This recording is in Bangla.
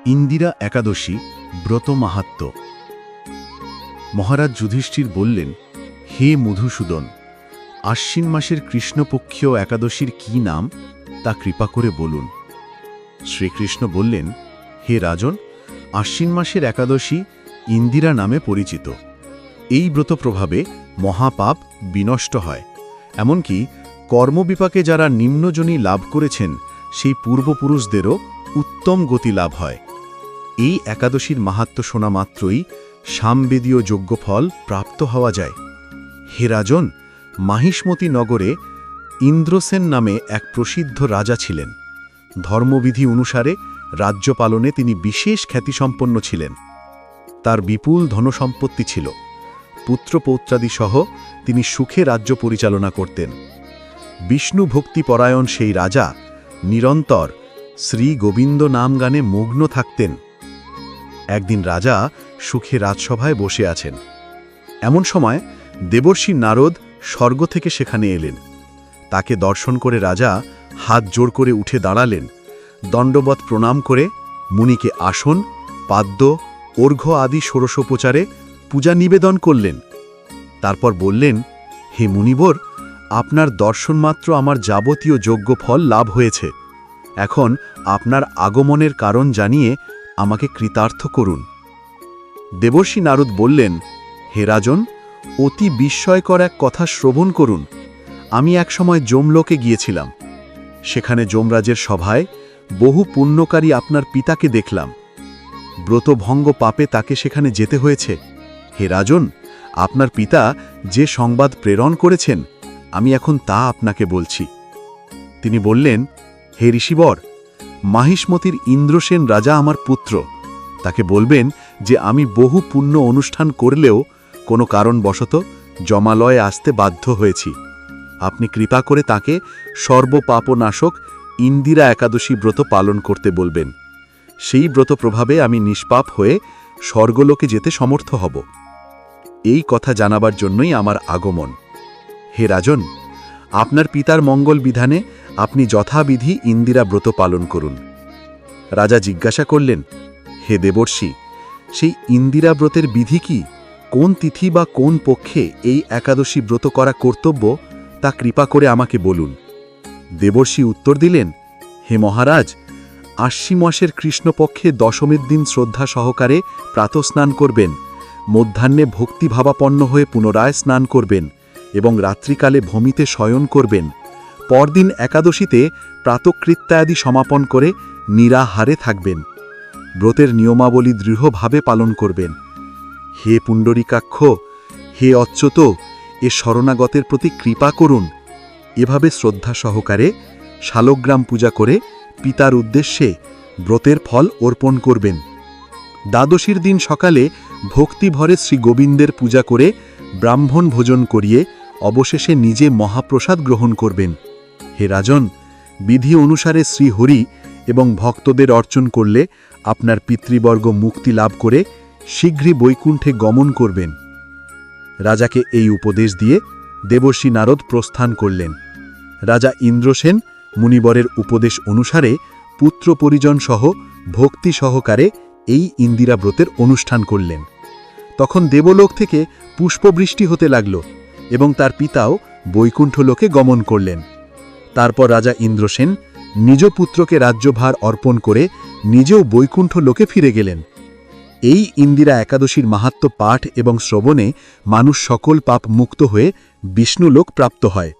ইন্দিরা একাদশী ব্রত মাহাত্ম্য। মহারাজ যুধিষ্ঠির বললেন, হে মধুসূদন, আশ্বিন মাসের কৃষ্ণপক্ষীয় একাদশীর কি নাম তা কৃপা করে বলুন। শ্রীকৃষ্ণ বললেন, হে রাজন, আশ্বিন মাসের একাদশী ইন্দিরা নামে পরিচিত। এই ব্রত প্রভাবে মহাপাপ বিনষ্ট হয়, এমনকি কর্মবিপাকে যারা নিম্নজনী লাভ করেছেন সেই পূর্বপুরুষদেরও উত্তম গতি লাভ হয়। এই একাদশীর মাহাত্ম্য শোনা মাত্রই সামবেদীয় যজ্ঞফল প্রাপ্ত হওয়া যায়। হে রাজন, মাহিষ্মতি নগরে ইন্দ্রসেন নামে এক প্রসিদ্ধ রাজা ছিলেন। ধর্মবিধি অনুসারে রাজ্য পালনে তিনি বিশেষ খ্যাতিসম্পন্ন ছিলেন। তার বিপুল ধনসম্পত্তি ছিল। পুত্রপৌত্রাদি সহ তিনি সুখে রাজ্য পরিচালনা করতেন। বিষ্ণু ভক্তিপরায়ণ সেই রাজা নিরন্তর শ্রী গোবিন্দ নাম গানে মগ্ন থাকতেন। একদিন রাজা সুখে রাজসভায় বসে আছেন। এমন সময় দেবর্ষি নারদ স্বর্গ থেকে সেখানে এলেন। তাকে দর্শন করে রাজা হাত জোড় করে উঠে দাঁড়ালেন। দণ্ডবৎ প্রণাম করে মুনিকে আসন, পাদ্য, অর্ঘ্য আদি ষোড়শোপচারে পূজা নিবেদন করলেন। তারপর বললেন, হে মুনিবর, আপনার দর্শনমাত্র আমার যাবতীয় যজ্ঞ ফল লাভ হয়েছে। এখন আপনার আগমনের কারণ জানিয়ে আমাকে কৃতার্থ করুন। দেবর্ষি নারদ বললেন, হে রাজন, অতি বিস্ময়কর এক কথা শ্রবণ করুন। আমি একসময় যমলোকে গিয়েছিলাম। সেখানে যমরাজের সভায় বহু পুণ্যকারী আপনার পিতাকে দেখলাম। ব্রতভঙ্গ পাপে তাকে সেখানে যেতে হয়েছে। হে রাজন, আপনার পিতা যে সংবাদ প্রেরণ করেছেন আমি এখন তা আপনাকে বলছি। তিনি বললেন, হে ঋষিবর, মাহিষ্মতির ইন্দ্রসেন রাজা আমার পুত্র। তাকে বলবেন যে আমি বহু পুণ্য অনুষ্ঠান করলেও কোনো কারণবশত জমালয়ে আসতে বাধ্য হয়েছি। আপনি কৃপা করে তাকে সর্বপাপনাশক ইন্দিরা একাদশী ব্রত পালন করতে বলবেন। সেই ব্রত প্রভাবে আমি নিষ্পাপ হয়ে স্বর্গলোকে যেতে সমর্থ হব। এই কথা জানাবার জন্যই আমার আগমন। হে রাজন, আপনার পিতার মঙ্গল বিধানে আপনি যথাবিধি ইন্দিরা ব্রত পালন করুন। রাজা জিজ্ঞাসা করলেন, হে দেবর্ষি, সেই ইন্দিরা ব্রতের বিধি কি? কোন তিথি বা কোন পক্ষে এই একাদশী ব্রত করা কর্তব্য তা কৃপা করে আমাকে বলুন। দেবর্ষি উত্তর দিলেন, হে মহারাজ, আশ্বিন মাসের কৃষ্ণপক্ষে দশমীর দিন শ্রদ্ধা সহকারে প্রাতঃস্নান করবেন, মধ্যাহ্নে ভক্তিভাবাপন্ন হয়ে পুনরায় স্নান করবেন এবং রাত্রিকালে ভূমিতে শয়ন করবেন। পরদিন একাদশীতে প্রাতকৃত্যাদি সমাপন করে নিরাহারে থাকবেন। ব্রতের নিয়মাবলী দৃঢ়ভাবে পালন করবেন। হে পুণ্ডরীকাক্ষ, হে অচ্যুত, এ শরণাগতের প্রতি কৃপা করুন। এভাবে শ্রদ্ধা সহকারে শালগ্রাম পূজা করে পিতার উদ্দেশ্যে ব্রতের ফল অর্পণ করবেন। দ্বাদশীর দিন সকালে ভক্তিভরে শ্রী গোবিন্দের পূজা করে ব্রাহ্মণ ভোজন করিয়ে অবশেষে নিজে মহাপ্রসাদ গ্রহণ করবেন। হে রাজন, বিধি অনুসারে শ্রীহরি এবং ভক্তদের অর্চন করলে আপনার পিতৃবর্গ মুক্তি লাভ করে শীঘ্রই বৈকুণ্ঠে গমন করবেন। রাজাকে এই উপদেশ দিয়ে দেবর্ষি নারদ প্রস্থান করলেন। রাজা ইন্দ্রসেন মুনিবরের উপদেশ অনুসারে পুত্র পরিজন সহ ভক্তি সহকারে এই ইন্দিরা ব্রতের অনুষ্ঠান করলেন। তখন দেবলোক থেকে পুষ্পবৃষ্টি হতে লাগল এবং তার পিতাও বৈকুণ্ঠ লোকে গমন করলেন। তারপর রাজা ইন্দ্রসেন নিজ পুত্রকে রাজ্যভার অর্পণ করে নিজেও বৈকুণ্ঠ লোকে ফিরে গেলেন। এই ইন্দিরা একাদশীর মাহাত্ম্য পাঠ এবং শ্রবণে মানুষ সকল পাপ মুক্ত হয়ে বিষ্ণুলোক প্রাপ্ত হয়।